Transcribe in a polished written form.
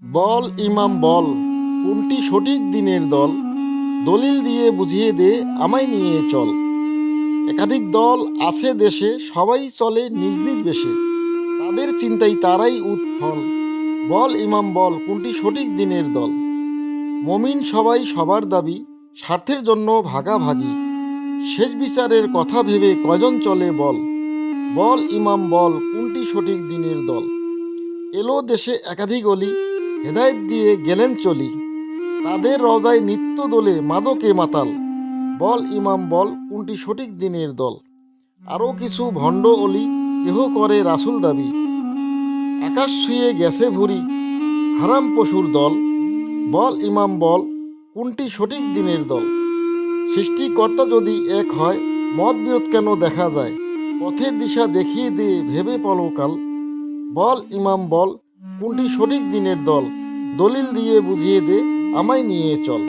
বল ইমাম বল, কোনটি সঠিক দিনের দল? দলিল দিয়ে বুঝিয়ে দে, আমায় নিয়ে চল। একাধিক দল আছে দেশে, সবাই চলে নিজ নিজ বেশে। তাদের চিন্তাই তারাই উৎফল। বল ইমাম বল, কোনটি সঠিক দিনের দল? মমিন সবাই সবার দাবি, স্বার্থের জন্য ভাগাভাগি। শেষ বিচারের কথা ভেবে কয়জন চলে বল? বল ইমাম বল, কোনটি সঠিক দিনের দল? এলো দেশে একাধিক অলি, হেদায়েত দিয়ে গেলেন চলি। তাদের রজায় নিত্য দোলে মাদকে মাতাল। বল ইমাম বল, কোনটি সঠিক দিনের দল? আরও কিছু ভণ্ড অলি, কেহ করে রাসূল দাবি। আকাশ ছুঁয়ে গেছে ভুরি, হারাম পশুর দল। বল ইমাম বল, কোনটি সঠিক দিনের দল? সৃষ্টিকর্তা যদি এক হয়, মত বিরোধ কেন দেখা যায়? পথের দিশা দেখিয়ে দে ভেবে পরকাল। বল ইমাম বল, কোনটি সঠিক দিনের দল? দলিল দিয়ে বুঝিয়ে দে, আমায় নিয়ে চল।